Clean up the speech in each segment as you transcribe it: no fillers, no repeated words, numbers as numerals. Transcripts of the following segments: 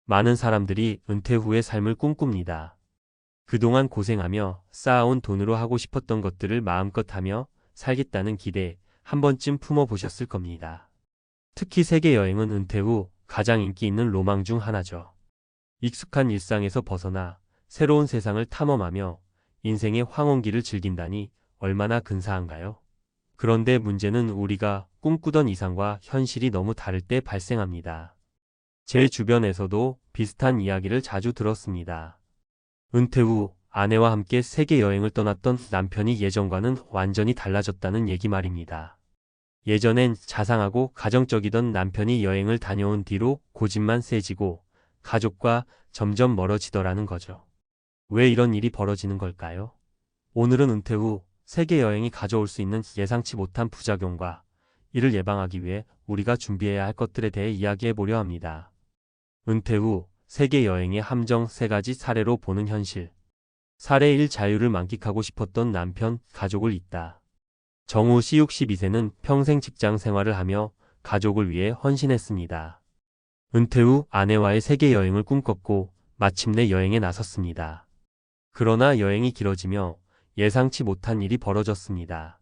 많은 사람들이 은퇴 후의 삶을 꿈꿉니다. 그동안 고생하며 쌓아온 돈으로 하고 싶었던 것들을 마음껏 하며 살겠다는 기대 한 번쯤 품어보셨을 겁니다. 특히 세계 여행은 은퇴 후 가장 인기 있는 로망 중 하나죠. 익숙한 일상에서 벗어나 새로운 세상을 탐험하며 인생의 황혼기를 즐긴다니 얼마나 근사한가요? 그런데 문제는 우리가 꿈꾸던 이상과 현실이 너무 다를 때 발생합니다. 제 주변에서도 비슷한 이야기를 자주 들었습니다. 은퇴 후 아내와 함께 세계 여행을 떠났던 남편이 예전과는 완전히 달라졌다는 얘기 말입니다. 예전엔 자상하고 가정적이던 남편이 여행을 다녀온 뒤로 고집만 세지고 가족과 점점 멀어지더라는 거죠. 왜 이런 일이 벌어지는 걸까요? 오늘은 은퇴 후 세계 여행이 가져올 수 있는 예상치 못한 부작용과 이를 예방하기 위해 우리가 준비해야 할 것들에 대해 이야기해 보려 합니다. 은퇴 후 세계 여행의 함정 3가지 사례로 보는 현실. 사례 1. 자유를 만끽하고 싶었던 남편, 가족을 잇다. 정우 씨 62세는 평생 직장 생활을 하며 가족을 위해 헌신했습니다. 은퇴 후 아내와의 세계 여행을 꿈꿨고 마침내 여행에 나섰습니다. 그러나 여행이 길어지며 예상치 못한 일이 벌어졌습니다.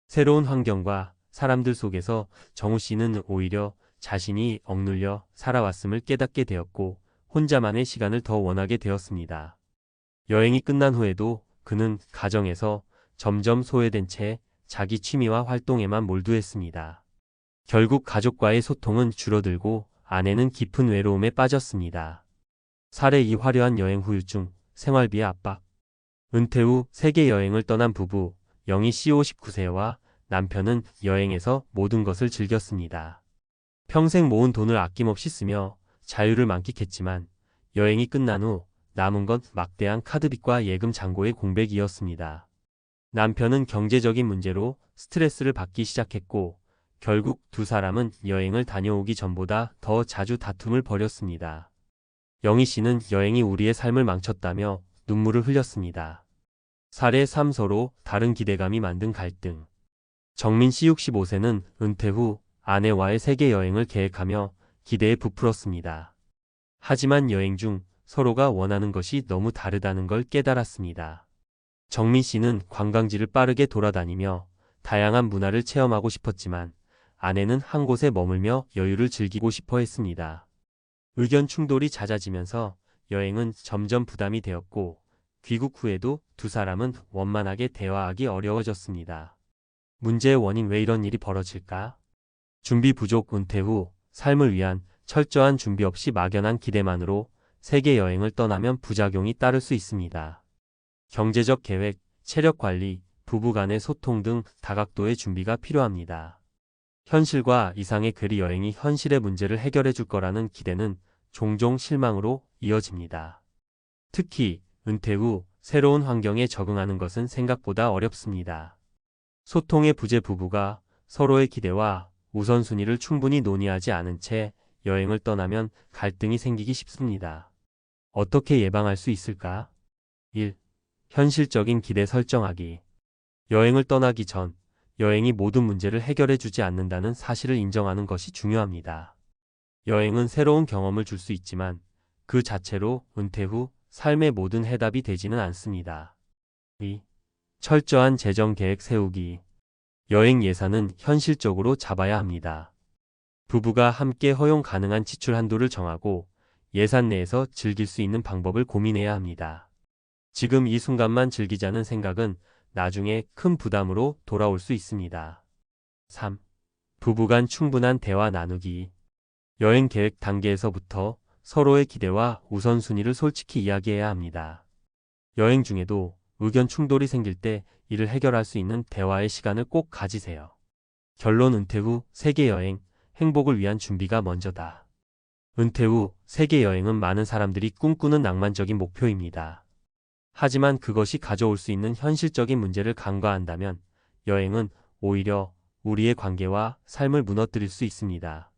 새로운 환경과 사람들 속에서 정우 씨는 오히려 자신이 억눌려 살아왔음을 깨닫게 되었고 혼자만의 시간을 더 원하게 되었습니다. 여행이 끝난 후에도 그는 가정에서 점점 소외된 채 자기 취미와 활동에만 몰두했습니다. 결국 가족과의 소통은 줄어들고 아내는 깊은 외로움에 빠졌습니다. 사례 2. 화려한 여행 후유증, 생활비의 압박. 은퇴 후 세계 여행을 떠난 부부, 영희 씨 59세와 남편은 여행에서 모든 것을 즐겼습니다. 평생 모은 돈을 아낌없이 쓰며 자유를 만끽했지만 여행이 끝난 후 남은 건 막대한 카드빚과 예금 잔고의 공백이었습니다. 남편은 경제적인 문제로 스트레스를 받기 시작했고 결국 두 사람은 여행을 다녀오기 전보다 더 자주 다툼을 벌였습니다. 영희 씨는 여행이 우리의 삶을 망쳤다며 눈물을 흘렸습니다. 사례 3. 서로 다른 기대감이 만든 갈등. 정민 씨 65세는 은퇴 후 아내와의 세계 여행을 계획하며 기대에 부풀었습니다. 하지만 여행 중 서로가 원하는 것이 너무 다르다는 걸 깨달았습니다. 정민 씨는 관광지를 빠르게 돌아다니며 다양한 문화를 체험하고 싶었지만 아내는 한 곳에 머물며 여유를 즐기고 싶어 했습니다. 의견 충돌이 잦아지면서 여행은 점점 부담이 되었고 귀국 후에도 두 사람은 원만하게 대화하기 어려워졌습니다. 문제의 원인. 왜 이런 일이 벌어질까? 준비 부족. 은퇴 후 삶을 위한 철저한 준비 없이 막연한 기대만으로 세계 여행을 떠나면 부작용이 따를 수 있습니다. 경제적 계획, 체력 관리, 부부 간의 소통 등 다각도의 준비가 필요합니다. 현실과 이상의 괴리. 여행이 현실의 문제를 해결해 줄 거라는 기대는 종종 실망으로 이어집니다. 특히 은퇴 후 새로운 환경에 적응하는 것은 생각보다 어렵습니다. 소통의 부재. 부부가 서로의 기대와 우선순위를 충분히 논의하지 않은 채 여행을 떠나면 갈등이 생기기 쉽습니다. 어떻게 예방할 수 있을까? 1. 현실적인 기대 설정하기. 여행을 떠나기 전 여행이 모든 문제를 해결해 주지 않는다는 사실을 인정하는 것이 중요합니다. 여행은 새로운 경험을 줄 수 있지만 그 자체로 은퇴 후 삶의 모든 해답이 되지는 않습니다. 2. 철저한 재정 계획 세우기. 여행 예산은 현실적으로 잡아야 합니다. 부부가 함께 허용 가능한 지출 한도를 정하고 예산 내에서 즐길 수 있는 방법을 고민해야 합니다. 지금 이 순간만 즐기자는 생각은 나중에 큰 부담으로 돌아올 수 있습니다. 3. 부부 간 충분한 대화 나누기. 여행 계획 단계에서부터 서로의 기대와 우선순위를 솔직히 이야기해야 합니다. 여행 중에도 의견 충돌이 생길 때 이를 해결할 수 있는 대화의 시간을 꼭 가지세요. 결론. 은퇴 후 세계 여행, 행복을 위한 준비가 먼저다. 은퇴 후 세계 여행은 많은 사람들이 꿈꾸는 낭만적인 목표입니다. 하지만 그것이 가져올 수 있는 현실적인 문제를 간과한다면 여행은 오히려 우리의 관계와 삶을 무너뜨릴 수 있습니다.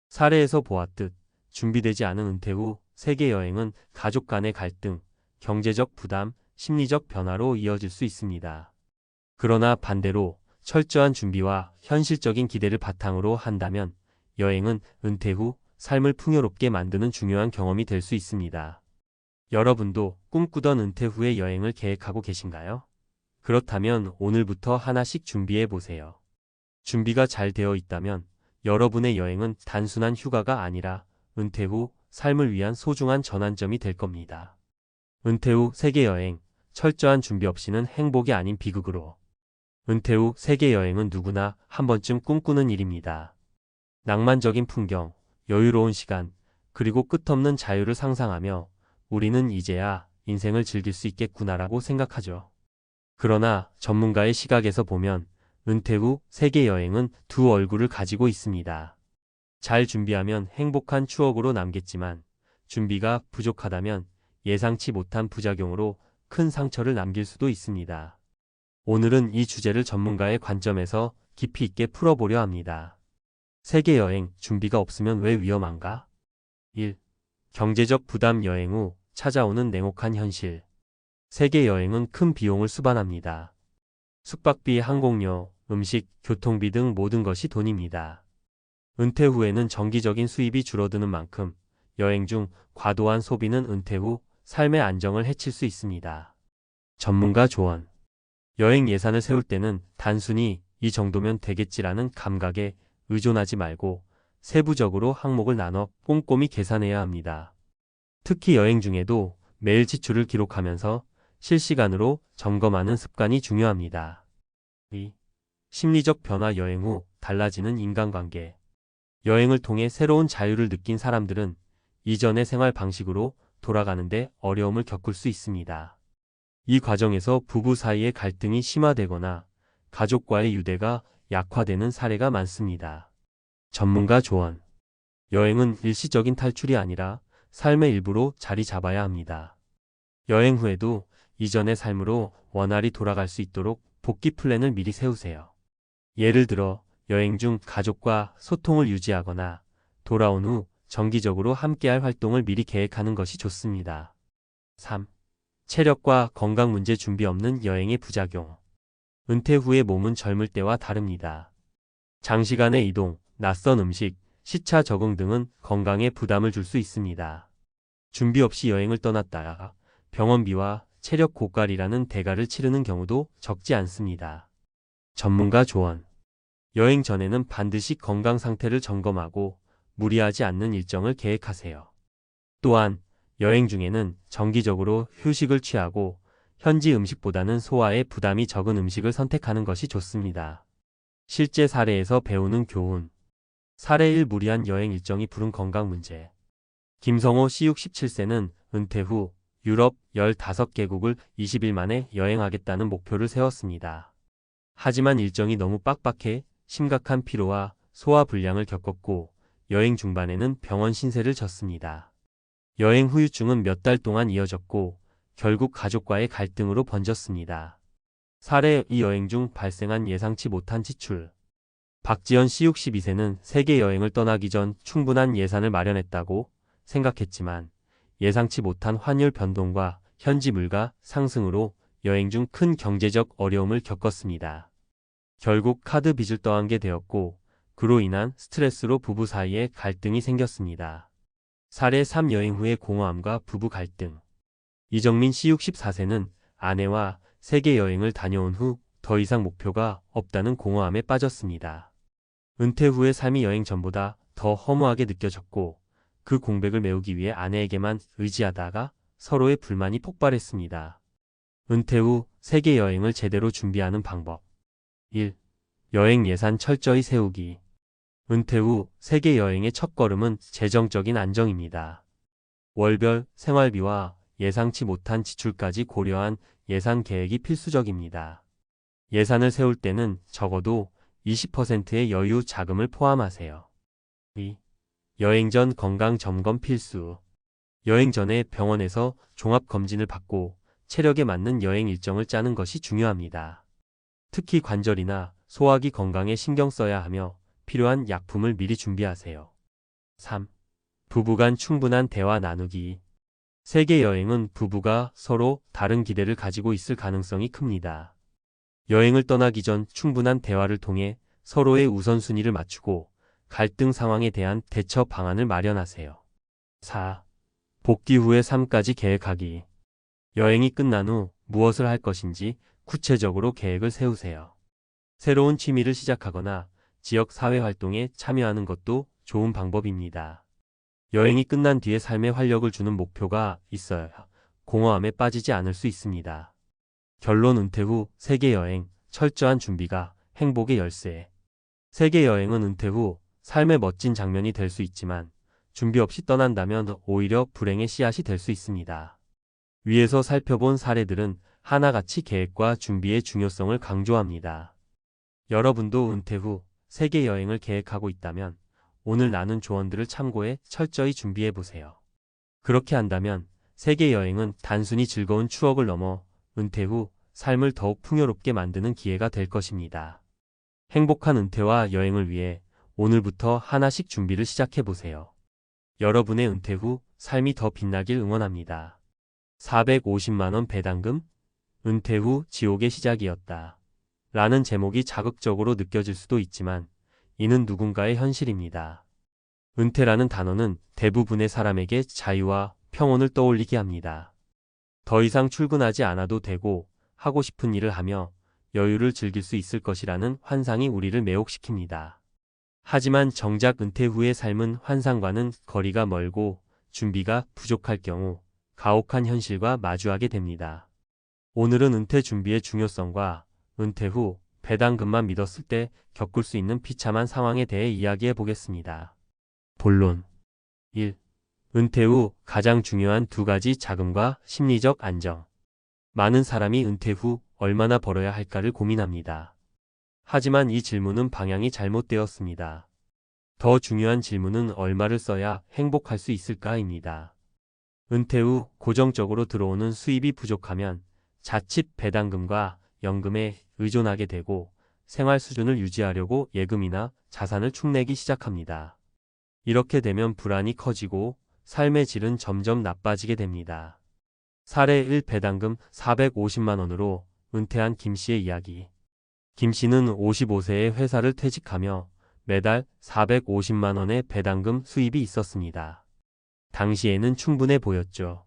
사례에서 보았듯 준비되지 않은 은퇴 후 세계 여행은 가족 간의 갈등, 경제적 부담, 심리적 변화로 이어질 수 있습니다. 그러나 반대로 철저한 준비와 현실적인 기대를 바탕으로 한다면 여행은 은퇴 후 삶을 풍요롭게 만드는 중요한 경험이 될 수 있습니다. 여러분도 꿈꾸던 은퇴 후의 여행을 계획하고 계신가요? 그렇다면 오늘부터 하나씩 준비해 보세요. 준비가 잘 되어 있다면 여러분의 여행은 단순한 휴가가 아니라 은퇴 후 삶을 위한 소중한 전환점이 될 겁니다. 은퇴 후 세계 여행, 철저한 준비 없이는 행복이 아닌 비극으로. 은퇴 후 세계 여행은 누구나 한 번쯤 꿈꾸는 일입니다. 낭만적인 풍경, 여유로운 시간, 그리고 끝없는 자유를 상상하며 우리는 이제야 인생을 즐길 수 있겠구나라고 생각하죠. 그러나 전문가의 시각에서 보면 은퇴 후 세계 여행은 두 얼굴을 가지고 있습니다. 잘 준비하면 행복한 추억으로 남겠지만 준비가 부족하다면 예상치 못한 부작용으로 큰 상처를 남길 수도 있습니다. 오늘은 이 주제를 전문가의 관점에서 깊이 있게 풀어보려 합니다. 세계 여행 준비가 없으면 왜 위험한가? 1. 경제적 부담. 여행 후 찾아오는 냉혹한 현실. 세계 여행은 큰 비용을 수반합니다. 숙박비, 항공료, 음식, 교통비 등 모든 것이 돈입니다. 은퇴 후에는 정기적인 수입이 줄어드는 만큼 여행 중 과도한 소비는 은퇴 후 삶의 안정을 해칠 수 있습니다. 전문가 조언. 여행 예산을 세울 때는 단순히 이 정도면 되겠지라는 감각에 의존하지 말고 세부적으로 항목을 나눠 꼼꼼히 계산해야 합니다. 특히 여행 중에도 매일 지출을 기록하면서 실시간으로 점검하는 습관이 중요합니다. 2. 심리적 변화. 여행 후 달라지는 인간관계. 여행을 통해 새로운 자유를 느낀 사람들은 이전의 생활 방식으로 돌아가는데 어려움을 겪을 수 있습니다. 이 과정에서 부부 사이의 갈등이 심화되거나 가족과의 유대가 약화되는 사례가 많습니다. 전문가 조언. 여행은 일시적인 탈출이 아니라 삶의 일부로 자리 잡아야 합니다. 여행 후에도 이전의 삶으로 원활히 돌아갈 수 있도록 복귀 플랜을 미리 세우세요. 예를 들어 여행 중 가족과 소통을 유지하거나 돌아온 후 정기적으로 함께할 활동을 미리 계획하는 것이 좋습니다. 3. 체력과 건강 문제. 준비 없는 여행의 부작용. 은퇴 후의 몸은 젊을 때와 다릅니다. 장시간의 이동, 낯선 음식, 시차 적응 등은 건강에 부담을 줄 수 있습니다. 준비 없이 여행을 떠났다가 병원비와 체력 고갈이라는 대가를 치르는 경우도 적지 않습니다. 전문가 조언. 여행 전에는 반드시 건강 상태를 점검하고 무리하지 않는 일정을 계획하세요. 또한 여행 중에는 정기적으로 휴식을 취하고 현지 음식보다는 소화에 부담이 적은 음식을 선택하는 것이 좋습니다. 실제 사례에서 배우는 교훈. 사례 1. 무리한 여행 일정이 부른 건강 문제. 김성호 씨 67세는 은퇴 후 유럽 15개국을 20일 만에 여행하겠다는 목표를 세웠습니다. 하지만 일정이 너무 빡빡해 심각한 피로와 소화 불량을 겪었고 여행 중반에는 병원 신세를 졌습니다. 여행 후유증은 몇 달 동안 이어졌고 결국 가족과의 갈등으로 번졌습니다. 사례 2. 여행 중 발생한 예상치 못한 지출. 박지연 씨 62세는 세계 여행을 떠나기 전 충분한 예산을 마련했다고 생각했지만 예상치 못한 환율 변동과 현지 물가 상승으로 여행 중 큰 경제적 어려움을 겪었습니다. 결국 카드 빚을 떠안게 되었고 그로 인한 스트레스로 부부 사이에 갈등이 생겼습니다. 사례 3. 여행 후의 공허함과 부부 갈등. 이정민 씨 64세는 아내와 세계 여행을 다녀온 후 더 이상 목표가 없다는 공허함에 빠졌습니다. 은퇴 후의 삶이 여행 전보다 더 허무하게 느껴졌고 그 공백을 메우기 위해 아내에게만 의지하다가 서로의 불만이 폭발했습니다. 은퇴 후 세계 여행을 제대로 준비하는 방법. 1. 여행 예산 철저히 세우기. 은퇴 후 세계 여행의 첫걸음은 재정적인 안정입니다. 월별 생활비와 예상치 못한 지출까지 고려한 예산 계획이 필수적입니다. 예산을 세울 때는 적어도 20%의 여유 자금을 포함하세요. 2. 여행 전 건강 점검 필수. 여행 전에 병원에서 종합검진을 받고 체력에 맞는 여행 일정을 짜는 것이 중요합니다. 특히 관절이나 소화기 건강에 신경 써야 하며 필요한 약품을 미리 준비하세요. 3. 부부 간 충분한 대화 나누기. 세계 여행은 부부가 서로 다른 기대를 가지고 있을 가능성이 큽니다. 여행을 떠나기 전 충분한 대화를 통해 서로의 우선순위를 맞추고 갈등 상황에 대한 대처 방안을 마련하세요. 4. 복귀 후의 삶까지 계획하기. 여행이 끝난 후 무엇을 할 것인지 구체적으로 계획을 세우세요. 새로운 취미를 시작하거나 지역 사회 활동에 참여하는 것도 좋은 방법입니다. 여행이 끝난 뒤에 삶에 활력을 주는 목표가 있어야 공허함에 빠지지 않을 수 있습니다. 결론 은퇴 후 세계 여행, 철저한 준비가 행복의 열쇠. 세계 여행은 은퇴 후 삶의 멋진 장면이 될 수 있지만 준비 없이 떠난다면 오히려 불행의 씨앗이 될 수 있습니다. 위에서 살펴본 사례들은 하나같이 계획과 준비의 중요성을 강조합니다. 여러분도 은퇴 후 세계 여행을 계획하고 있다면 오늘 나눈 조언들을 참고해 철저히 준비해 보세요. 그렇게 한다면 세계 여행은 단순히 즐거운 추억을 넘어 은퇴 후 삶을 더욱 풍요롭게 만드는 기회가 될 것입니다. 행복한 은퇴와 여행을 위해 오늘부터 하나씩 준비를 시작해 보세요. 여러분의 은퇴 후 삶이 더 빛나길 응원합니다. 450만 원 배당금? 은퇴 후 지옥의 시작이었다. 라는 제목이 자극적으로 느껴질 수도 있지만 이는 누군가의 현실입니다. 은퇴라는 단어는 대부분의 사람에게 자유와 평온을 떠올리게 합니다. 더 이상 출근하지 않아도 되고 하고 싶은 일을 하며 여유를 즐길 수 있을 것이라는 환상이 우리를 매혹시킵니다. 하지만 정작 은퇴 후의 삶은 환상과는 거리가 멀고 준비가 부족할 경우 가혹한 현실과 마주하게 됩니다. 오늘은 은퇴 준비의 중요성과 은퇴 후 배당금만 믿었을 때 겪을 수 있는 비참한 상황에 대해 이야기해 보겠습니다. 본론 1. 은퇴 후 가장 중요한 두 가지 자금과 심리적 안정. 많은 사람이 은퇴 후 얼마나 벌어야 할까를 고민합니다. 하지만 이 질문은 방향이 잘못되었습니다. 더 중요한 질문은 얼마를 써야 행복할 수 있을까입니다. 은퇴 후 고정적으로 들어오는 수입이 부족하면 자칫 배당금과 연금에 의존하게 되고 생활 수준을 유지하려고 예금이나 자산을 축내기 시작합니다. 이렇게 되면 불안이 커지고 삶의 질은 점점 나빠지게 됩니다. 사례 1 배당금 450만 원으로 은퇴한 김 씨의 이야기. 김 씨는 55세에 회사를 퇴직하며 매달 450만 원의 배당금 수입이 있었습니다. 당시에는 충분해 보였죠.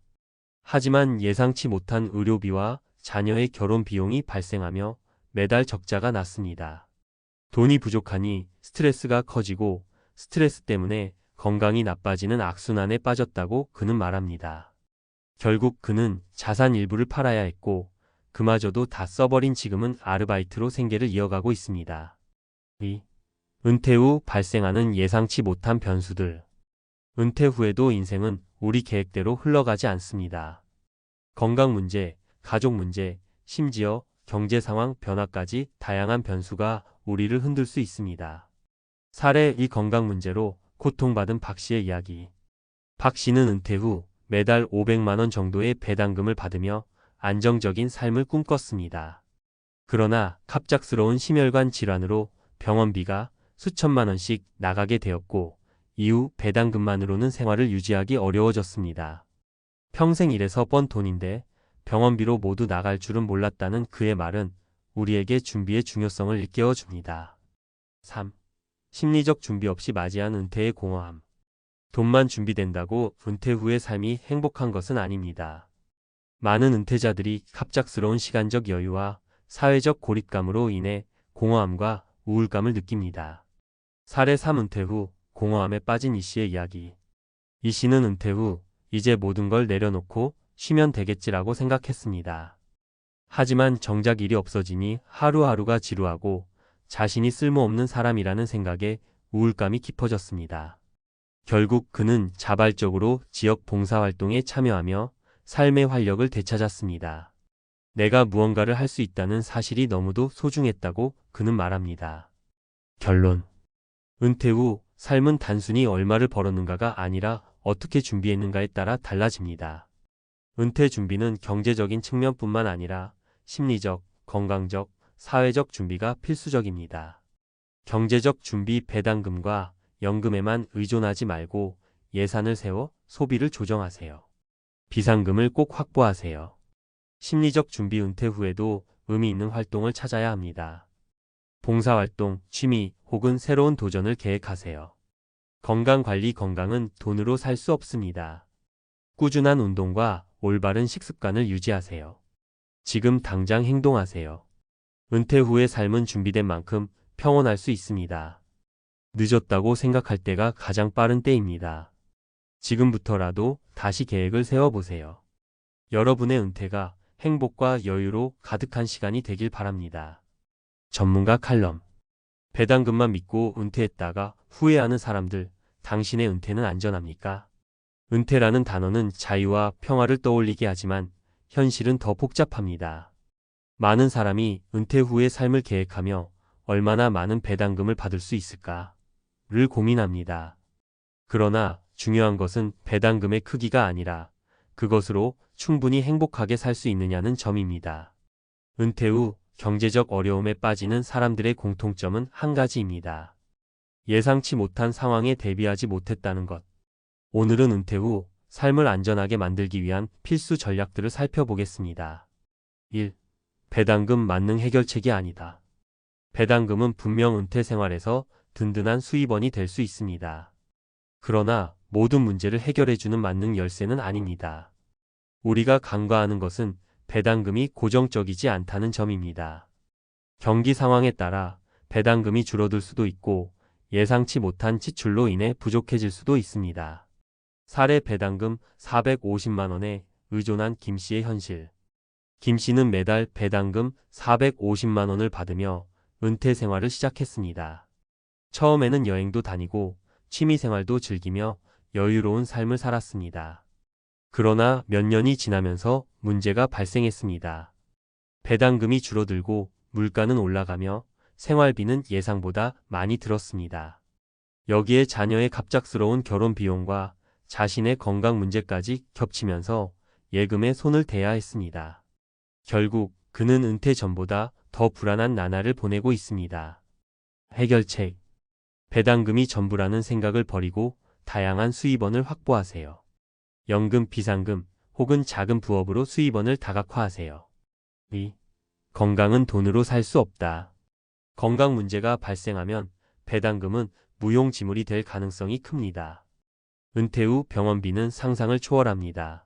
하지만 예상치 못한 의료비와 자녀의 결혼 비용이 발생하며 매달 적자가 났습니다. 돈이 부족하니 스트레스가 커지고 스트레스 때문에 건강이 나빠지는 악순환에 빠졌다고 그는 말합니다. 결국 그는 자산 일부를 팔아야 했고 그마저도 다 써버린 지금은 아르바이트로 생계를 이어가고 있습니다. 2. 은퇴 후 발생하는 예상치 못한 변수들. 은퇴 후에도 인생은 우리 계획대로 흘러가지 않습니다. 건강 문제, 가족 문제, 심지어 경제 상황 변화까지 다양한 변수가 우리를 흔들 수 있습니다. 사례 2 건강 문제로 고통받은 박 씨의 이야기. 박 씨는 은퇴 후 매달 500만 원 정도의 배당금을 받으며 안정적인 삶을 꿈꿨습니다. 그러나 갑작스러운 심혈관 질환으로 병원비가 수천만 원씩 나가게 되었고 이후 배당금만으로는 생활을 유지하기 어려워졌습니다. 평생 일해서 번 돈인데 병원비로 모두 나갈 줄은 몰랐다는 그의 말은 우리에게 준비의 중요성을 일깨워 줍니다. 3. 심리적 준비 없이 맞이한 은퇴의 공허함. 돈만 준비된다고 은퇴 후의 삶이 행복한 것은 아닙니다. 많은 은퇴자들이 갑작스러운 시간적 여유와 사회적 고립감으로 인해 공허함과 우울감을 느낍니다. 사례 3 은퇴 후 공허함에 빠진 이 씨의 이야기. 이 씨는 은퇴 후 이제 모든 걸 내려놓고 쉬면 되겠지라고 생각했습니다. 하지만 정작 일이 없어지니 하루하루가 지루하고 자신이 쓸모없는 사람이라는 생각에 우울감이 깊어졌습니다. 결국 그는 자발적으로 지역 봉사활동에 참여하며 삶의 활력을 되찾았습니다. 내가 무언가를 할 수 있다는 사실이 너무도 소중했다고 그는 말합니다. 결론. 은퇴 후 삶은 단순히 얼마를 벌었는가가 아니라 어떻게 준비했는가에 따라 달라집니다. 은퇴 준비는 경제적인 측면뿐만 아니라 심리적, 건강적, 사회적 준비가 필수적입니다. 경제적 준비 배당금과 연금에만 의존하지 말고 예산을 세워 소비를 조정하세요. 비상금을 꼭 확보하세요. 심리적 준비 은퇴 후에도 의미 있는 활동을 찾아야 합니다. 봉사활동, 취미 혹은 새로운 도전을 계획하세요. 건강관리 건강은 돈으로 살 수 없습니다. 꾸준한 운동과 올바른 식습관을 유지하세요. 지금 당장 행동하세요. 은퇴 후의 삶은 준비된 만큼 평온할 수 있습니다. 늦었다고 생각할 때가 가장 빠른 때입니다. 지금부터라도 다시 계획을 세워보세요. 여러분의 은퇴가 행복과 여유로 가득한 시간이 되길 바랍니다. 전문가 칼럼. 배당금만 믿고 은퇴했다가 후회하는 사람들, 당신의 은퇴는 안전합니까? 은퇴라는 단어는 자유와 평화를 떠올리게 하지만 현실은 더 복잡합니다. 많은 사람이 은퇴 후의 삶을 계획하며 얼마나 많은 배당금을 받을 수 있을까를 고민합니다. 그러나 중요한 것은 배당금의 크기가 아니라 그것으로 충분히 행복하게 살 수 있느냐는 점입니다. 은퇴 후 경제적 어려움에 빠지는 사람들의 공통점은 한 가지입니다. 예상치 못한 상황에 대비하지 못했다는 것. 오늘은 은퇴 후 삶을 안전하게 만들기 위한 필수 전략들을 살펴보겠습니다. 1. 배당금 만능 해결책이 아니다. 배당금은 분명 은퇴 생활에서 든든한 수입원이 될 수 있습니다. 그러나 모든 문제를 해결해주는 만능 열쇠는 아닙니다. 우리가 간과하는 것은 배당금이 고정적이지 않다는 점입니다. 경기 상황에 따라 배당금이 줄어들 수도 있고 예상치 못한 지출로 인해 부족해질 수도 있습니다. 사례 배당금 450만 원에 의존한 김 씨의 현실. 김 씨는 매달 배당금 450만 원을 받으며 은퇴 생활을 시작했습니다. 처음에는 여행도 다니고 취미 생활도 즐기며 여유로운 삶을 살았습니다. 그러나 몇 년이 지나면서 문제가 발생했습니다. 배당금이 줄어들고 물가는 올라가며 생활비는 예상보다 많이 들었습니다. 여기에 자녀의 갑작스러운 결혼 비용과 자신의 건강 문제까지 겹치면서 예금에 손을 대야 했습니다. 결국 그는 은퇴 전보다 더 불안한 나날을 보내고 있습니다. 해결책. 배당금이 전부라는 생각을 버리고 다양한 수입원을 확보하세요. 연금, 비상금 혹은 작은 부업으로 수입원을 다각화하세요. 2. 건강은 돈으로 살 수 없다. 건강 문제가 발생하면 배당금은 무용지물이 될 가능성이 큽니다. 은퇴 후 병원비는 상상을 초월합니다.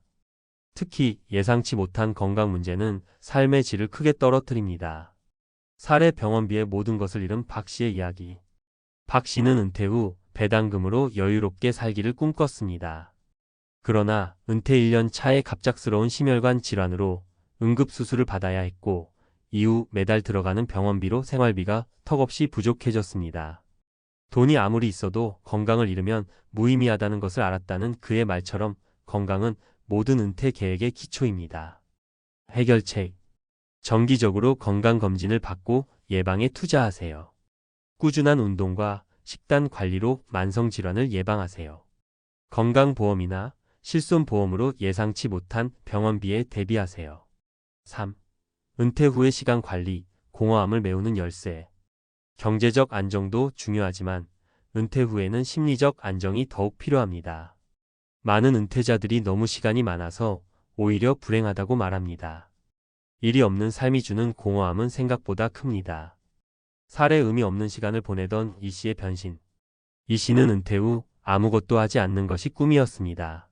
특히 예상치 못한 건강 문제는 삶의 질을 크게 떨어뜨립니다. 사례 병원비의 모든 것을 잃은 박 씨의 이야기. 박 씨는 은퇴 후 배당금으로 여유롭게 살기를 꿈꿨습니다. 그러나 은퇴 1년 차에 갑작스러운 심혈관 질환으로 응급수술을 받아야 했고 이후 매달 들어가는 병원비로 생활비가 턱없이 부족해졌습니다. 돈이 아무리 있어도 건강을 잃으면 무의미하다는 것을 알았다는 그의 말처럼 건강은 모든 은퇴 계획의 기초입니다. 해결책. 정기적으로 건강검진을 받고 예방에 투자하세요. 꾸준한 운동과 식단 관리로 만성질환을 예방하세요. 건강보험이나 실손보험으로 예상치 못한 병원비에 대비하세요. 3. 은퇴 후의 시간 관리, 공허함을 메우는 열쇠. 경제적 안정도 중요하지만 은퇴 후에는 심리적 안정이 더욱 필요합니다. 많은 은퇴자들이 너무 시간이 많아서 오히려 불행하다고 말합니다. 일이 없는 삶이 주는 공허함은 생각보다 큽니다. 사례 의미 없는 시간을 보내던 이 씨의 변신. 이 씨는 은퇴 후 아무것도 하지 않는 것이 꿈이었습니다.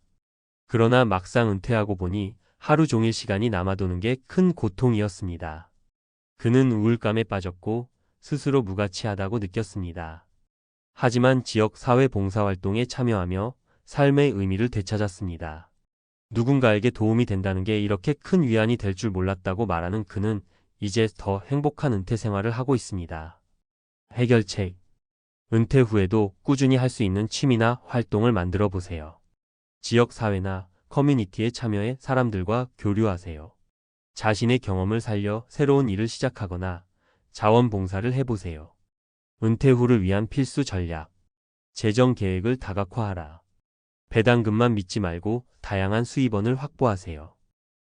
그러나 막상 은퇴하고 보니 하루 종일 시간이 남아도는 게 큰 고통이었습니다. 그는 우울감에 빠졌고 스스로 무가치하다고 느꼈습니다. 하지만 지역 사회 봉사활동에 참여하며 삶의 의미를 되찾았습니다. 누군가에게 도움이 된다는 게 이렇게 큰 위안이 될 줄 몰랐다고 말하는 그는 이제 더 행복한 은퇴 생활을 하고 있습니다. 해결책. 은퇴 후에도 꾸준히 할 수 있는 취미나 활동을 만들어 보세요. 지역 사회나 커뮤니티에 참여해 사람들과 교류하세요. 자신의 경험을 살려 새로운 일을 시작하거나 자원봉사를 해보세요. 은퇴 후를 위한 필수 전략. 재정 계획을 다각화하라. 배당금만 믿지 말고 다양한 수입원을 확보하세요.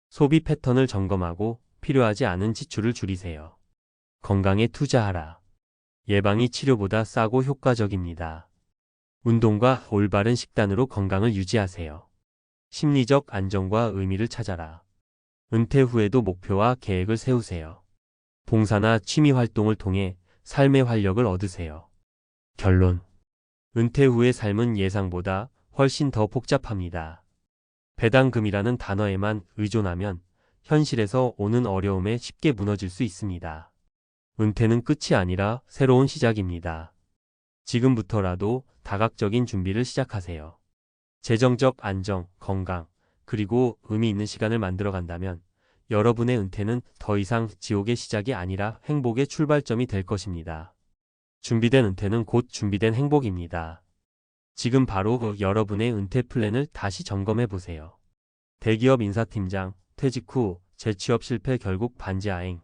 소비 패턴을 점검하고 필요하지 않은 지출을 줄이세요. 건강에 투자하라. 예방이 치료보다 싸고 효과적입니다. 운동과 올바른 식단으로 건강을 유지하세요. 심리적 안정과 의미를 찾아라. 은퇴 후에도 목표와 계획을 세우세요. 봉사나 취미 활동을 통해 삶의 활력을 얻으세요. 결론. 은퇴 후의 삶은 예상보다 훨씬 더 복잡합니다. 배당금이라는 단어에만 의존하면 현실에서 오는 어려움에 쉽게 무너질 수 있습니다. 은퇴는 끝이 아니라 새로운 시작입니다. 지금부터라도 다각적인 준비를 시작하세요. 재정적 안정, 건강, 그리고 의미 있는 시간을 만들어 간다면 여러분의 은퇴는 더 이상 지옥의 시작이 아니라 행복의 출발점이 될 것입니다. 준비된 은퇴는 곧 준비된 행복입니다. 지금 바로 여러분의 은퇴 플랜을 다시 점검해 보세요. 대기업 인사팀장, 퇴직 후 재취업 실패 결국 반지하행.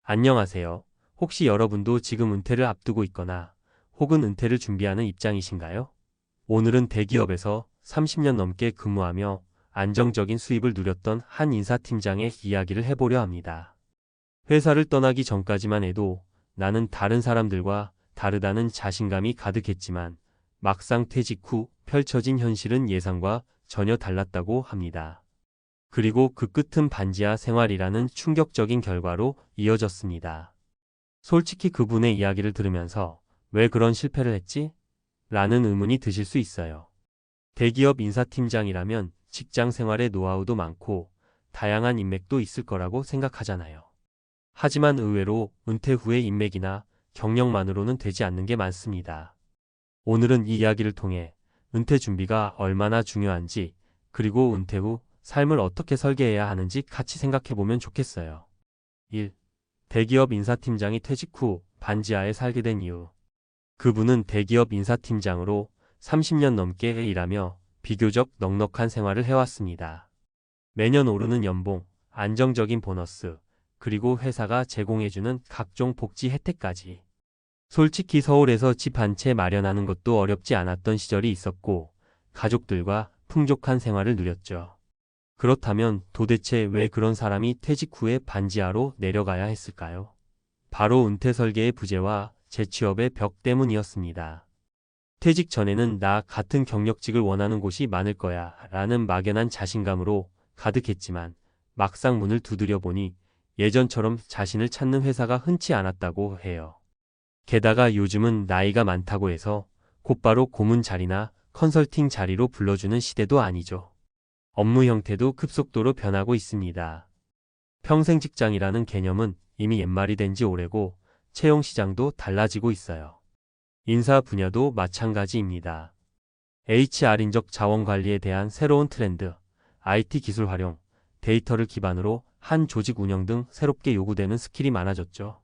안녕하세요. 혹시 여러분도 지금 은퇴를 앞두고 있거나 혹은 은퇴를 준비하는 입장이신가요? 오늘은 대기업에서 30년 넘게 근무하며 안정적인 수입을 누렸던 한 인사팀장의 이야기를 해보려 합니다. 회사를 떠나기 전까지만 해도 나는 다른 사람들과 다르다는 자신감이 가득했지만 막상 퇴직 후 펼쳐진 현실은 예상과 전혀 달랐다고 합니다. 그리고 그 끝은 반지하 생활이라는 충격적인 결과로 이어졌습니다. 솔직히 그분의 이야기를 들으면서 왜 그런 실패를 했지? 라는 의문이 드실 수 있어요. 대기업 인사팀장이라면 직장 생활의 노하우도 많고 다양한 인맥도 있을 거라고 생각하잖아요. 하지만 의외로 은퇴 후의 인맥이나 경력만으로는 되지 않는 게 많습니다. 오늘은 이 이야기를 통해 은퇴 준비가 얼마나 중요한지, 그리고 은퇴 후 삶을 어떻게 설계해야 하는지 같이 생각해보면 좋겠어요. 1. 대기업 인사팀장이 퇴직 후 반지하에 살게 된 이유. 그분은 대기업 인사팀장으로 30년 넘게 일하며 비교적 넉넉한 생활을 해왔습니다. 매년 오르는 연봉, 안정적인 보너스, 그리고 회사가 제공해주는 각종 복지 혜택까지. 솔직히 서울에서 집 한 채 마련하는 것도 어렵지 않았던 시절이 있었고 가족들과 풍족한 생활을 누렸죠. 그렇다면 도대체 왜 그런 사람이 퇴직 후에 반지하로 내려가야 했을까요? 바로 은퇴 설계의 부재와 재취업의 벽 때문이었습니다. 퇴직 전에는 나 같은 경력직을 원하는 곳이 많을 거야 라는 막연한 자신감으로 가득했지만 막상 문을 두드려 보니 예전처럼 자신을 찾는 회사가 흔치 않았다고 해요. 게다가 요즘은 나이가 많다고 해서 곧바로 고문 자리나 컨설팅 자리로 불러주는 시대도 아니죠. 업무 형태도 급속도로 변하고 있습니다. 평생 직장이라는 개념은 이미 옛말이 된 지 오래고 채용 시장도 달라지고 있어요. 인사 분야도 마찬가지입니다. HR인적 자원 관리에 대한 새로운 트렌드, IT 기술 활용, 데이터를 기반으로 한 조직 운영 등 새롭게 요구되는 스킬이 많아졌죠.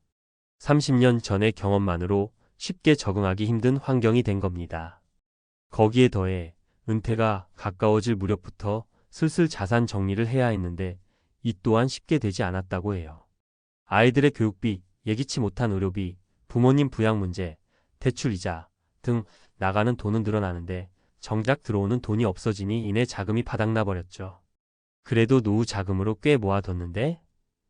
30년 전의 경험만으로 쉽게 적응하기 힘든 환경이 된 겁니다. 거기에 더해 은퇴가 가까워질 무렵부터 슬슬 자산 정리를 해야 했는데 이 또한 쉽게 되지 않았다고 해요. 아이들의 교육비, 예기치 못한 의료비, 부모님 부양 문제, 대출이자 등 나가는 돈은 늘어나는데 정작 들어오는 돈이 없어지니 이내 자금이 바닥나 버렸죠. 그래도 노후 자금으로 꽤 모아뒀는데?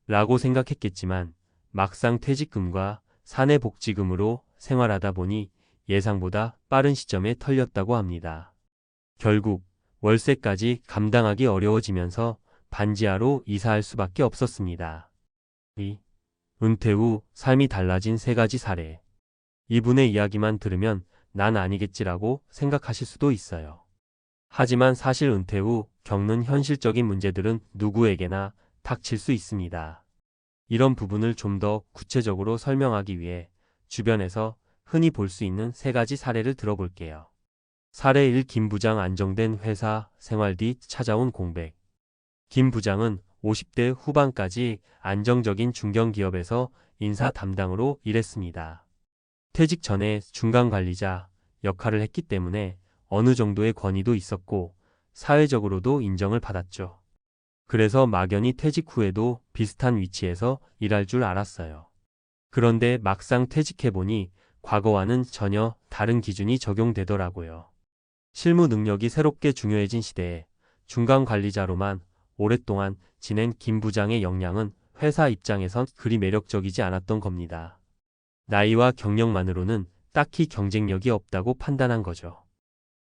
라고 생각했겠지만 막상 퇴직금과 사내복지금으로 생활하다 보니 예상보다 빠른 시점에 털렸다고 합니다. 결국 월세까지 감당하기 어려워지면서 반지하로 이사할 수밖에 없었습니다. 2. 은퇴 후 삶이 달라진 3가지 사례. 이분의 이야기만 들으면 난 아니겠지라고 생각하실 수도 있어요. 하지만 사실 은퇴 후 겪는 현실적인 문제들은 누구에게나 닥칠 수 있습니다. 이런 부분을 좀 더 구체적으로 설명하기 위해 주변에서 흔히 볼 수 있는 3가지 사례를 들어볼게요. 사례 1. 김 부장 안정된 회사 생활 뒤 찾아온 공백. 김 부장은 50대 후반까지 안정적인 중견기업에서 인사 담당으로 일했습니다. 퇴직 전에 중간 관리자 역할을 했기 때문에 어느 정도의 권위도 있었고 사회적으로도 인정을 받았죠. 그래서 막연히 퇴직 후에도 비슷한 위치에서 일할 줄 알았어요. 그런데 막상 퇴직해보니 과거와는 전혀 다른 기준이 적용되더라고요. 실무 능력이 새롭게 중요해진 시대에 중간 관리자로만 오랫동안 지낸 김 부장의 역량은 회사 입장에선 그리 매력적이지 않았던 겁니다. 나이와 경력만으로는 딱히 경쟁력이 없다고 판단한 거죠.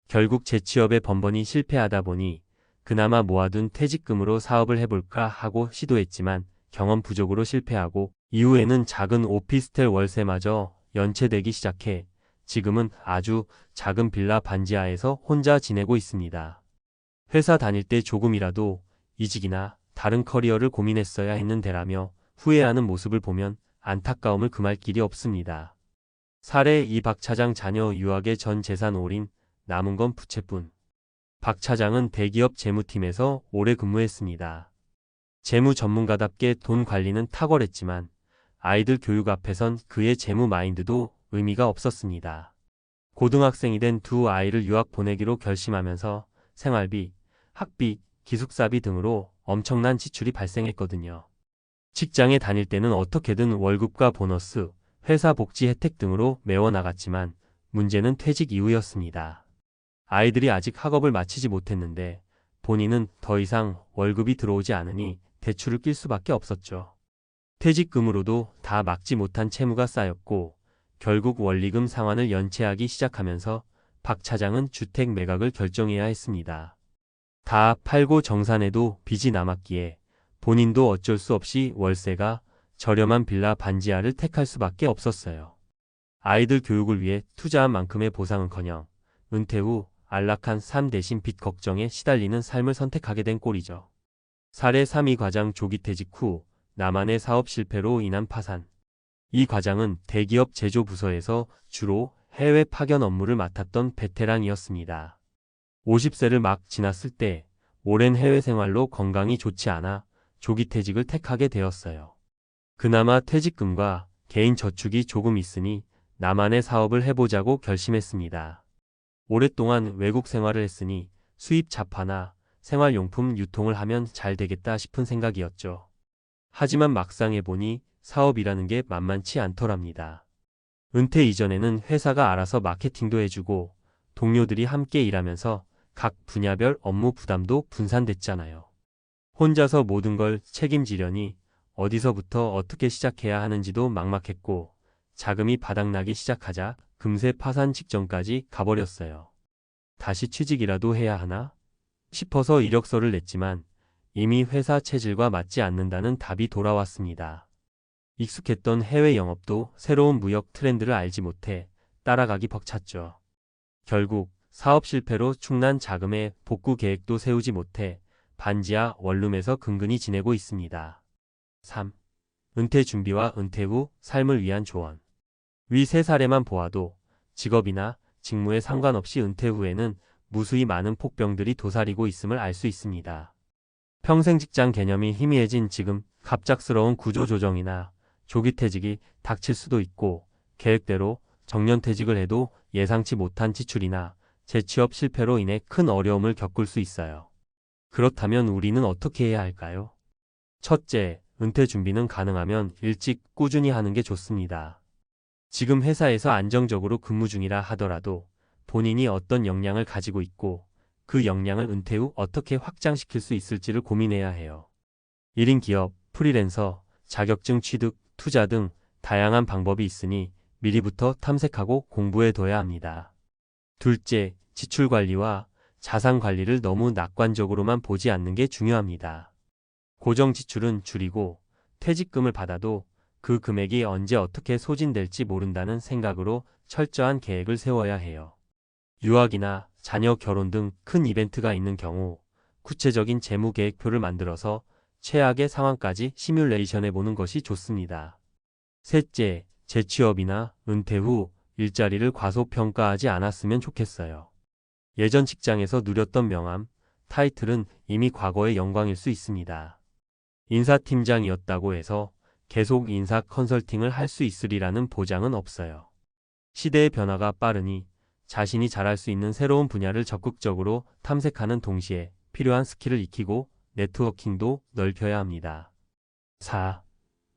결국 재취업에 번번이 실패하다 보니 그나마 모아둔 퇴직금으로 사업을 해볼까 하고 시도했지만 경험 부족으로 실패하고 이후에는 작은 오피스텔 월세마저 연체되기 시작해 지금은 아주 작은 빌라 반지하에서 혼자 지내고 있습니다. 회사 다닐 때 조금이라도 이직이나 다른 커리어를 고민했어야 했는데라며 후회하는 모습을 보면 안타까움을 금할 길이 없습니다. 사례 2 박 차장 자녀 유학의 전 재산 올인, 남은 건 부채뿐. 박 차장은 대기업 재무팀에서 오래 근무했습니다. 재무 전문가답게 돈 관리는 탁월했지만 아이들 교육 앞에선 그의 재무 마인드도 의미가 없었습니다. 고등학생이 된 두 아이를 유학 보내기로 결심하면서 생활비, 학비, 기숙사비 등으로 엄청난 지출이 발생했거든요. 직장에 다닐 때는 어떻게든 월급과 보너스, 회사 복지 혜택 등으로 메워나갔지만 문제는 퇴직 이후였습니다. 아이들이 아직 학업을 마치지 못했는데 본인은 더 이상 월급이 들어오지 않으니 대출을 낄 수밖에 없었죠. 퇴직금으로도 다 막지 못한 채무가 쌓였고 결국 원리금 상환을 연체하기 시작하면서 박 차장은 주택 매각을 결정해야 했습니다. 다 팔고 정산해도 빚이 남았기에 본인도 어쩔 수 없이 월세가 저렴한 빌라 반지하를 택할 수밖에 없었어요. 아이들 교육을 위해 투자한 만큼의 보상은커녕 은퇴 후 안락한 삶 대신 빚 걱정에 시달리는 삶을 선택하게 된 꼴이죠. 사례 3이 과장 조기 퇴직 후 나만의 사업 실패로 인한 파산. 이 과장은 대기업 제조부서에서 주로 해외 파견 업무를 맡았던 베테랑이었습니다. 50세를 막 지났을 때 오랜 해외 생활로 건강이 좋지 않아 조기 퇴직을 택하게 되었어요. 그나마 퇴직금과 개인 저축이 조금 있으니 나만의 사업을 해보자고 결심했습니다. 오랫동안 외국 생활을 했으니 수입 잡화나 생활용품 유통을 하면 잘 되겠다 싶은 생각이었죠. 하지만 막상 해보니 사업이라는 게 만만치 않더랍니다. 은퇴 이전에는 회사가 알아서 마케팅도 해주고 동료들이 함께 일하면서 각 분야별 업무 부담도 분산됐잖아요. 혼자서 모든 걸 책임지려니 어디서부터 어떻게 시작해야 하는지도 막막했고 자금이 바닥나기 시작하자 금세 파산 직전까지 가버렸어요. 다시 취직이라도 해야 하나 싶어서 이력서를 냈지만 이미 회사 체질과 맞지 않는다는 답이 돌아왔습니다. 익숙했던 해외 영업도 새로운 무역 트렌드를 알지 못해 따라가기 벅찼죠. 결국 사업 실패로 축난 자금에 복구 계획도 세우지 못해 반지하 원룸에서 근근히 지내고 있습니다. 3. 은퇴 준비와 은퇴 후 삶을 위한 조언. 위 세 사례만 보아도 직업이나 직무에 상관없이 은퇴 후에는 무수히 많은 폭병들이 도사리고 있음을 알 수 있습니다. 평생 직장 개념이 희미해진 지금 갑작스러운 구조조정이나 조기퇴직이 닥칠 수도 있고 계획대로 정년퇴직을 해도 예상치 못한 지출이나 재취업 실패로 인해 큰 어려움을 겪을 수 있어요. 그렇다면 우리는 어떻게 해야 할까요? 첫째, 은퇴 준비는 가능하면 일찍 꾸준히 하는 게 좋습니다. 지금 회사에서 안정적으로 근무 중이라 하더라도 본인이 어떤 역량을 가지고 있고 그 역량을 은퇴 후 어떻게 확장시킬 수 있을지를 고민해야 해요. 1인 기업, 프리랜서, 자격증 취득, 투자 등 다양한 방법이 있으니 미리부터 탐색하고 공부해둬야 합니다. 둘째, 지출 관리와 자산 관리를 너무 낙관적으로만 보지 않는 게 중요합니다. 고정 지출은 줄이고 퇴직금을 받아도 그 금액이 언제 어떻게 소진될지 모른다는 생각으로 철저한 계획을 세워야 해요. 유학이나 자녀 결혼 등 큰 이벤트가 있는 경우 구체적인 재무 계획표를 만들어서 최악의 상황까지 시뮬레이션해보는 것이 좋습니다. 셋째, 재취업이나 은퇴 후 일자리를 과소평가하지 않았으면 좋겠어요. 예전 직장에서 누렸던 명함, 타이틀은 이미 과거의 영광일 수 있습니다. 인사팀장이었다고 해서 계속 인사 컨설팅을 할 수 있으리라는 보장은 없어요. 시대의 변화가 빠르니 자신이 잘할 수 있는 새로운 분야를 적극적으로 탐색하는 동시에 필요한 스킬을 익히고 네트워킹도 넓혀야 합니다. 4.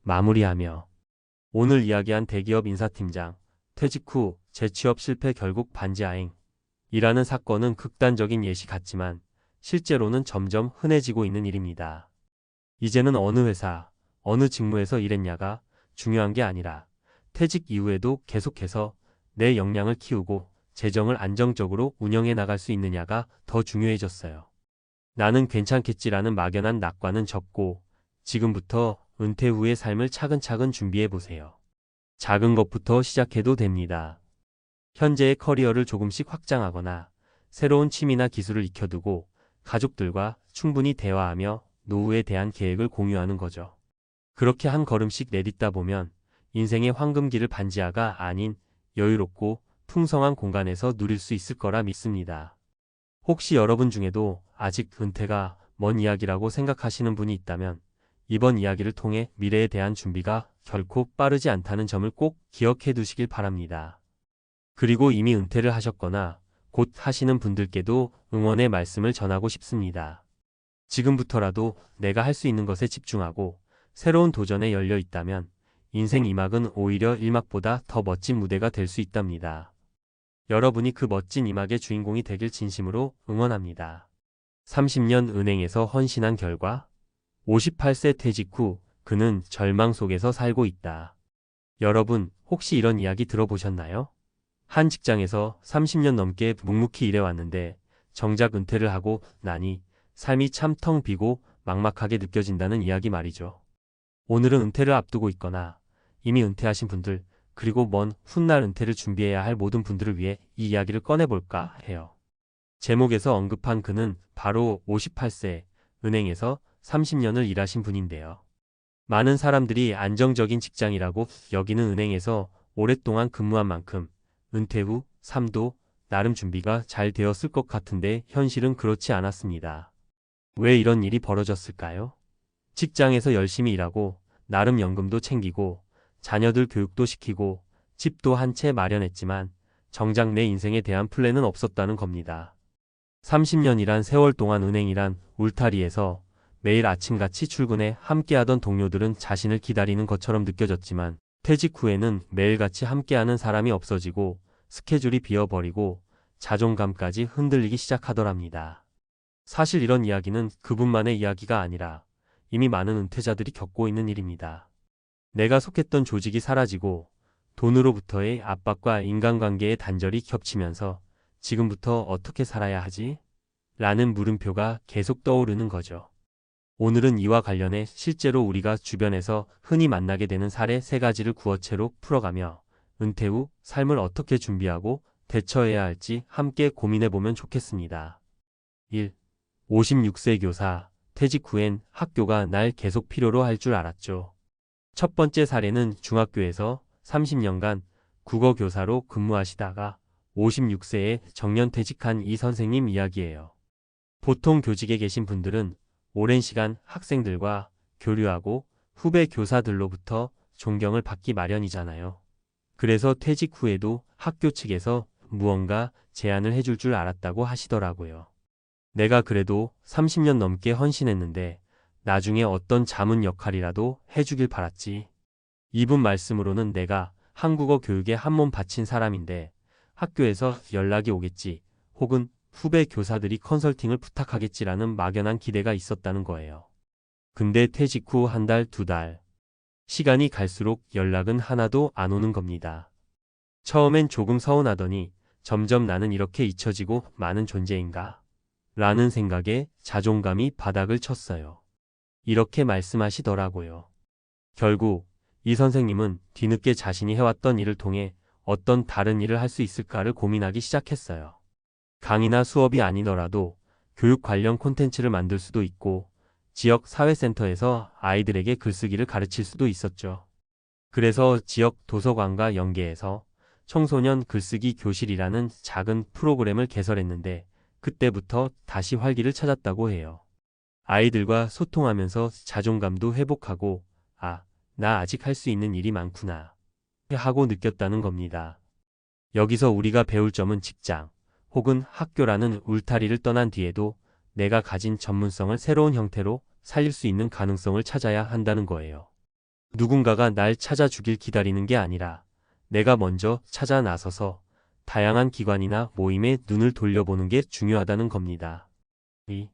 마무리하며 오늘 이야기한 대기업 인사팀장, 퇴직 후 재취업 실패 결국 반지하행 이라는 사건은 극단적인 예시 같지만 실제로는 점점 흔해지고 있는 일입니다. 이제는 어느 회사, 어느 직무에서 일했냐가 중요한 게 아니라 퇴직 이후에도 계속해서 내 역량을 키우고 재정을 안정적으로 운영해 나갈 수 있느냐가 더 중요해졌어요. 나는 괜찮겠지라는 막연한 낙관은 접고 지금부터 은퇴 후의 삶을 차근차근 준비해 보세요. 작은 것부터 시작해도 됩니다. 현재의 커리어를 조금씩 확장하거나 새로운 취미나 기술을 익혀두고 가족들과 충분히 대화하며 노후에 대한 계획을 공유하는 거죠. 그렇게 한 걸음씩 내딛다 보면 인생의 황금기를 반지하가 아닌 여유롭고 풍성한 공간에서 누릴 수 있을 거라 믿습니다. 혹시 여러분 중에도 아직 은퇴가 먼 이야기라고 생각하시는 분이 있다면 이번 이야기를 통해 미래에 대한 준비가 결코 빠르지 않다는 점을 꼭 기억해 두시길 바랍니다. 그리고 이미 은퇴를 하셨거나 곧 하시는 분들께도 응원의 말씀을 전하고 싶습니다. 지금부터라도 내가 할 수 있는 것에 집중하고 새로운 도전에 열려 있다면 인생 2막은 오히려 1막보다 더 멋진 무대가 될 수 있답니다. 여러분이 그 멋진 2막의 주인공이 되길 진심으로 응원합니다. 30년 은행에서 헌신한 결과 58세 퇴직 후 그는 절망 속에서 살고 있다. 여러분 혹시 이런 이야기 들어보셨나요? 한 직장에서 30년 넘게 묵묵히 일해왔는데 정작 은퇴를 하고 나니 삶이 참 텅 비고 막막하게 느껴진다는 이야기 말이죠. 오늘은 은퇴를 앞두고 있거나 이미 은퇴하신 분들 그리고 먼 훗날 은퇴를 준비해야 할 모든 분들을 위해 이 이야기를 꺼내볼까 해요. 제목에서 언급한 그는 바로 58세 은행에서 30년을 일하신 분인데요. 많은 사람들이 안정적인 직장이라고 여기는 은행에서 오랫동안 근무한 만큼 은퇴 후 삶도 나름 준비가 잘 되었을 것 같은데 현실은 그렇지 않았습니다. 왜 이런 일이 벌어졌을까요? 직장에서 열심히 일하고 나름 연금도 챙기고 자녀들 교육도 시키고 집도 한 채 마련했지만 정작 내 인생에 대한 플랜은 없었다는 겁니다. 30년이란 세월 동안 은행이란 울타리에서 매일 아침같이 출근해 함께하던 동료들은 자신을 기다리는 것처럼 느껴졌지만 퇴직 후에는 매일같이 함께하는 사람이 없어지고 스케줄이 비어버리고 자존감까지 흔들리기 시작하더랍니다. 사실 이런 이야기는 그분만의 이야기가 아니라 이미 많은 은퇴자들이 겪고 있는 일입니다. 내가 속했던 조직이 사라지고 돈으로부터의 압박과 인간관계의 단절이 겹치면서 지금부터 어떻게 살아야 하지? 라는 물음표가 계속 떠오르는 거죠. 오늘은 이와 관련해 실제로 우리가 주변에서 흔히 만나게 되는 사례 3가지를 구어체로 풀어가며 은퇴 후 삶을 어떻게 준비하고 대처해야 할지 함께 고민해보면 좋겠습니다. 1. 56세 교사, 퇴직 후엔 학교가 날 계속 필요로 할 줄 알았죠. 첫 번째 사례는 중학교에서 30년간 국어교사로 근무하시다가 56세에 정년퇴직한 이 선생님 이야기예요. 보통 교직에 계신 분들은 오랜 시간 학생들과 교류하고 후배 교사들로부터 존경을 받기 마련이잖아요. 그래서 퇴직 후에도 학교 측에서 무언가 제안을 해줄 줄 알았다고 하시더라고요. 내가 그래도 30년 넘게 헌신했는데 나중에 어떤 자문 역할이라도 해주길 바랐지. 이분 말씀으로는 내가 한국어 교육에 한몸 바친 사람인데 학교에서 연락이 오겠지 혹은 후배 교사들이 컨설팅을 부탁하겠지라는 막연한 기대가 있었다는 거예요. 근데 퇴직 후 1달, 2달. 시간이 갈수록 연락은 하나도 안 오는 겁니다. 처음엔 조금 서운하더니 점점 나는 이렇게 잊혀지고 많은 존재인가? 라는 생각에 자존감이 바닥을 쳤어요. 이렇게 말씀하시더라고요. 결국 이 선생님은 뒤늦게 자신이 해왔던 일을 통해 어떤 다른 일을 할 수 있을까를 고민하기 시작했어요. 강의나 수업이 아니더라도 교육 관련 콘텐츠를 만들 수도 있고 지역 사회센터에서 아이들에게 글쓰기를 가르칠 수도 있었죠. 그래서 지역 도서관과 연계해서 청소년 글쓰기 교실이라는 작은 프로그램을 개설했는데 그때부터 다시 활기를 찾았다고 해요. 아이들과 소통하면서 자존감도 회복하고 나 아직 할 수 있는 일이 많구나 하고 느꼈다는 겁니다. 여기서 우리가 배울 점은 직장 혹은 학교라는 울타리를 떠난 뒤에도 내가 가진 전문성을 새로운 형태로 살릴 수 있는 가능성을 찾아야 한다는 거예요. 누군가가 날 찾아주길 기다리는 게 아니라 내가 먼저 찾아 나서서 다양한 기관이나 모임에 눈을 돌려보는 게 중요하다는 겁니다. 2.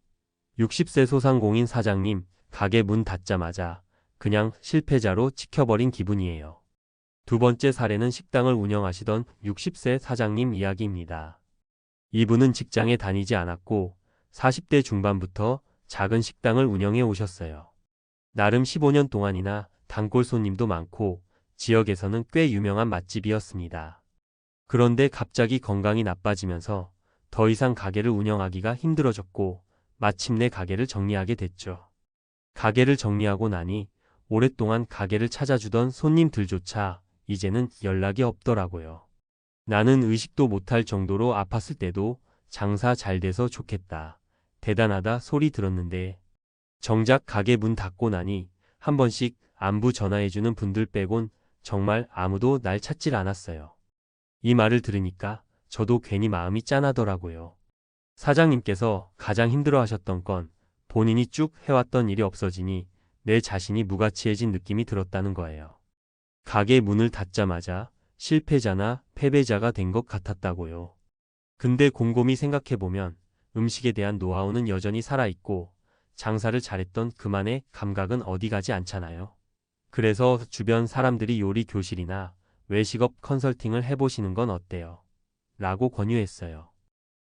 60세 소상공인 사장님, 가게 문 닫자마자 그냥 실패자로 찍혀버린 기분이에요. 두 번째 사례는 식당을 운영하시던 60세 사장님 이야기입니다. 이분은 직장에 다니지 않았고 40대 중반부터 작은 식당을 운영해 오셨어요. 나름 15년 동안이나 단골 손님도 많고 지역에서는 꽤 유명한 맛집이었습니다. 그런데 갑자기 건강이 나빠지면서 더 이상 가게를 운영하기가 힘들어졌고 마침내 가게를 정리하게 됐죠. 가게를 정리하고 나니 오랫동안 가게를 찾아주던 손님들조차 이제는 연락이 없더라고요. 나는 의식도 못할 정도로 아팠을 때도 장사 잘 돼서 좋겠다, 대단하다 소리 들었는데 정작 가게 문 닫고 나니 한 번씩 안부 전화해주는 분들 빼곤 정말 아무도 날 찾질 않았어요. 이 말을 들으니까 저도 괜히 마음이 짠하더라고요. 사장님께서 가장 힘들어하셨던 건 본인이 쭉 해왔던 일이 없어지니 내 자신이 무가치해진 느낌이 들었다는 거예요. 가게 문을 닫자마자 실패자나 패배자가 된 것 같았다고요. 근데 곰곰이 생각해보면 음식에 대한 노하우는 여전히 살아있고 장사를 잘했던 그만의 감각은 어디 가지 않잖아요. 그래서 주변 사람들이 요리 교실이나 외식업 컨설팅을 해보시는 건 어때요? 라고 권유했어요.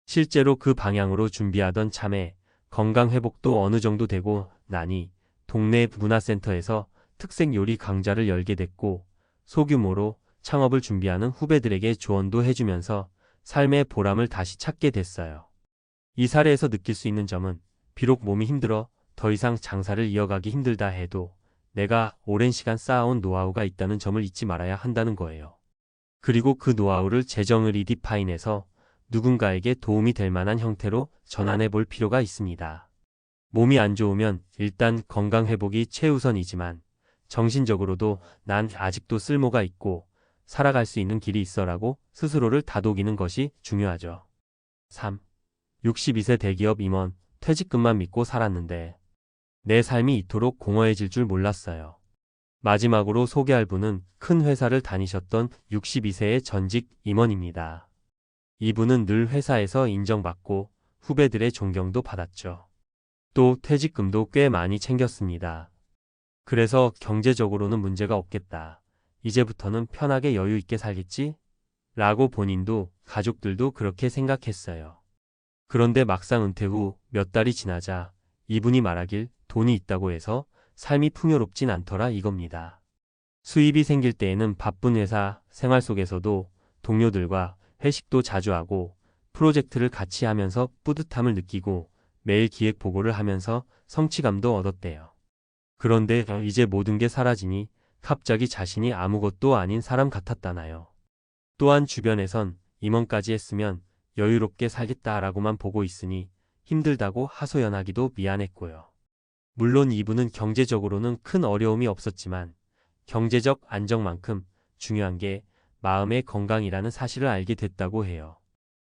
실제로 그 방향으로 준비하던 참에 건강 회복도 어느 정도 되고 나니 동네 문화센터에서 특색 요리 강좌를 열게 됐고 소규모로 창업을 준비하는 후배들에게 조언도 해주면서 삶의 보람을 다시 찾게 됐어요. 이 사례에서 느낄 수 있는 점은 비록 몸이 힘들어 더 이상 장사를 이어가기 힘들다 해도 내가 오랜 시간 쌓아온 노하우가 있다는 점을 잊지 말아야 한다는 거예요. 그리고 그 노하우를 재정을 리디파인해서 누군가에게 도움이 될 만한 형태로 전환해 볼 필요가 있습니다. 몸이 안 좋으면 일단 건강 회복이 최우선이지만 정신적으로도 난 아직도 쓸모가 있고 살아갈 수 있는 길이 있어라고 스스로를 다독이는 것이 중요하죠. 3. 62세 대기업 임원, 퇴직금만 믿고 살았는데 내 삶이 이토록 공허해질 줄 몰랐어요. 마지막으로 소개할 분은 큰 회사를 다니셨던 62세의 전직 임원입니다. 이분은 늘 회사에서 인정받고 후배들의 존경도 받았죠. 또 퇴직금도 꽤 많이 챙겼습니다. 그래서 경제적으로는 문제가 없겠다, 이제부터는 편하게 여유 있게 살겠지? 라고 본인도 가족들도 그렇게 생각했어요. 그런데 막상 은퇴 후 몇 달이 지나자 이분이 말하길 돈이 있다고 해서 삶이 풍요롭진 않더라 이겁니다. 수입이 생길 때에는 바쁜 회사 생활 속에서도 동료들과 회식도 자주 하고 프로젝트를 같이 하면서 뿌듯함을 느끼고 매일 기획 보고를 하면서 성취감도 얻었대요. 그런데 이제 모든 게 사라지니 갑자기 자신이 아무것도 아닌 사람 같았다나요. 또한 주변에선 임원까지 했으면 여유롭게 살겠다라고만 보고 있으니 힘들다고 하소연하기도 미안했고요. 물론 이분은 경제적으로는 큰 어려움이 없었지만 경제적 안정만큼 중요한 게 마음의 건강이라는 사실을 알게 됐다고 해요.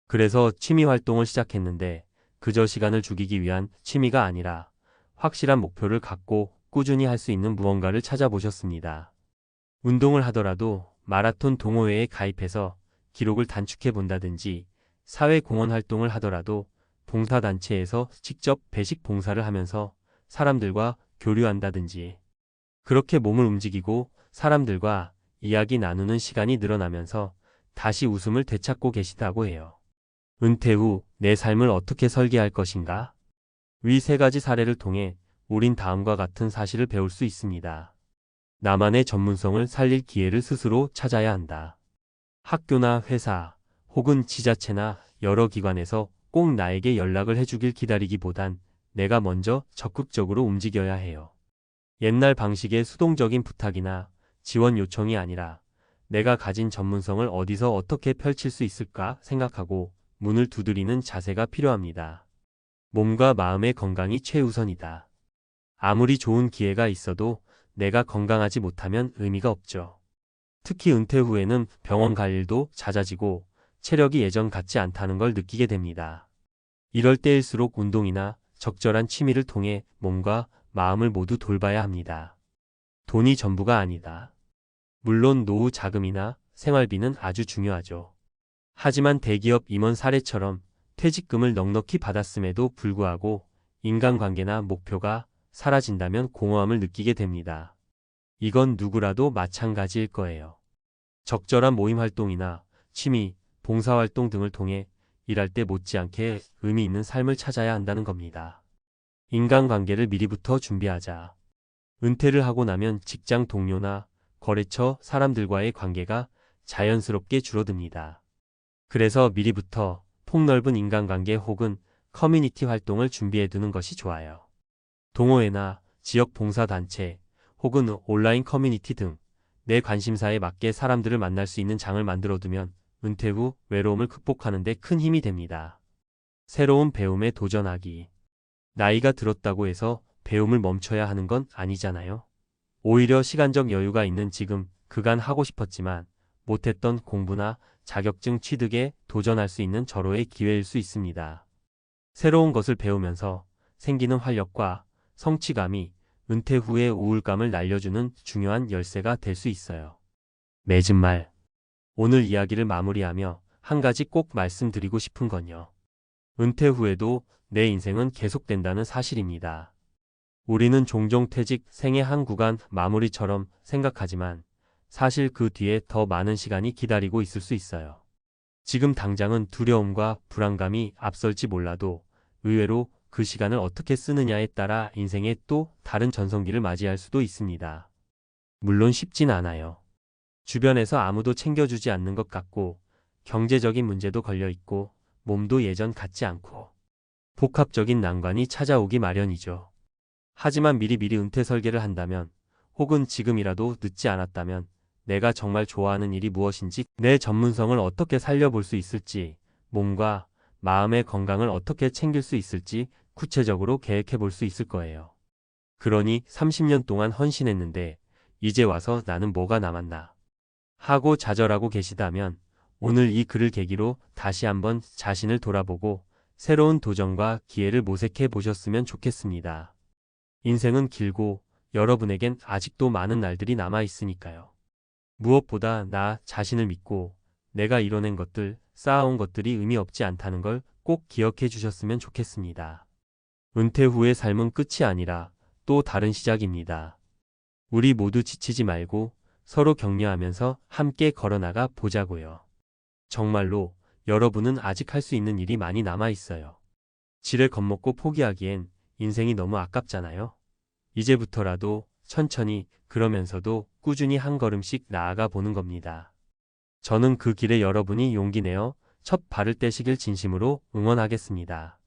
그래서 취미 활동을 시작했는데 그저 시간을 죽이기 위한 취미가 아니라 확실한 목표를 갖고 꾸준히 할 수 있는 무언가를 찾아보셨습니다. 운동을 하더라도 마라톤 동호회에 가입해서 기록을 단축해 본다든지 사회공헌 활동을 하더라도 봉사단체에서 직접 배식 봉사를 하면서 사람들과 교류한다든지 그렇게 몸을 움직이고 사람들과 이야기 나누는 시간이 늘어나면서 다시 웃음을 되찾고 계시다고 해요. 은퇴 후 내 삶을 어떻게 설계할 것인가? 위 세 가지 사례를 통해 우린 다음과 같은 사실을 배울 수 있습니다. 나만의 전문성을 살릴 기회를 스스로 찾아야 한다. 학교나 회사 혹은 지자체나 여러 기관에서 꼭 나에게 연락을 해주길 기다리기보단 내가 먼저 적극적으로 움직여야 해요. 옛날 방식의 수동적인 부탁이나 지원 요청이 아니라 내가 가진 전문성을 어디서 어떻게 펼칠 수 있을까 생각하고 문을 두드리는 자세가 필요합니다. 몸과 마음의 건강이 최우선이다. 아무리 좋은 기회가 있어도 내가 건강하지 못하면 의미가 없죠. 특히 은퇴 후에는 병원 갈 일도 잦아지고 체력이 예전 같지 않다는 걸 느끼게 됩니다. 이럴 때일수록 운동이나 적절한 취미를 통해 몸과 마음을 모두 돌봐야 합니다. 돈이 전부가 아니다. 물론 노후 자금이나 생활비는 아주 중요하죠. 하지만 대기업 임원 사례처럼 퇴직금을 넉넉히 받았음에도 불구하고 인간관계나 목표가 사라진다면 공허함을 느끼게 됩니다. 이건 누구라도 마찬가지일 거예요. 적절한 모임 활동이나 취미, 봉사활동 등을 통해 일할 때 못지않게 의미 있는 삶을 찾아야 한다는 겁니다. 인간관계를 미리부터 준비하자. 은퇴를 하고 나면 직장 동료나 거래처, 사람들과의 관계가 자연스럽게 줄어듭니다. 그래서 미리부터 폭넓은 인간관계 혹은 커뮤니티 활동을 준비해두는 것이 좋아요. 동호회나 지역 봉사단체 혹은 온라인 커뮤니티 등 내 관심사에 맞게 사람들을 만날 수 있는 장을 만들어두면 은퇴 후 외로움을 극복하는 데 큰 힘이 됩니다. 새로운 배움에 도전하기. 나이가 들었다고 해서 배움을 멈춰야 하는 건 아니잖아요. 오히려 시간적 여유가 있는 지금 그간 하고 싶었지만 못했던 공부나 자격증 취득에 도전할 수 있는 절호의 기회일 수 있습니다. 새로운 것을 배우면서 생기는 활력과 성취감이 은퇴 후의 우울감을 날려주는 중요한 열쇠가 될 수 있어요. 맺은 말. 오늘 이야기를 마무리하며 한 가지 꼭 말씀드리고 싶은 건요. 은퇴 후에도 내 인생은 계속된다는 사실입니다. 우리는 종종 퇴직, 생의 한 구간 마무리처럼 생각하지만 사실 그 뒤에 더 많은 시간이 기다리고 있을 수 있어요. 지금 당장은 두려움과 불안감이 앞설지 몰라도 의외로 그 시간을 어떻게 쓰느냐에 따라 인생의 또 다른 전성기를 맞이할 수도 있습니다. 물론 쉽진 않아요. 주변에서 아무도 챙겨주지 않는 것 같고 경제적인 문제도 걸려 있고 몸도 예전 같지 않고 복합적인 난관이 찾아오기 마련이죠. 하지만 미리미리 은퇴 설계를 한다면 혹은 지금이라도 늦지 않았다면 내가 정말 좋아하는 일이 무엇인지, 내 전문성을 어떻게 살려볼 수 있을지, 몸과 마음의 건강을 어떻게 챙길 수 있을지 구체적으로 계획해 볼 수 있을 거예요. 그러니 30년 동안 헌신했는데 이제 와서 나는 뭐가 남았나 하고 좌절하고 계시다면 오늘 이 글을 계기로 다시 한번 자신을 돌아보고 새로운 도전과 기회를 모색해 보셨으면 좋겠습니다. 인생은 길고 여러분에겐 아직도 많은 날들이 남아 있으니까요. 무엇보다 나 자신을 믿고 내가 이뤄낸 것들, 쌓아온 것들이 의미 없지 않다는 걸 꼭 기억해 주셨으면 좋겠습니다. 은퇴 후의 삶은 끝이 아니라 또 다른 시작입니다. 우리 모두 지치지 말고 서로 격려하면서 함께 걸어나가 보자고요. 정말로 여러분은 아직 할 수 있는 일이 많이 남아 있어요. 지레 겁먹고 포기하기엔 인생이 너무 아깝잖아요. 이제부터라도 천천히, 그러면서도 꾸준히 한 걸음씩 나아가 보는 겁니다. 저는 그 길에 여러분이 용기 내어 첫 발을 떼시길 진심으로 응원하겠습니다.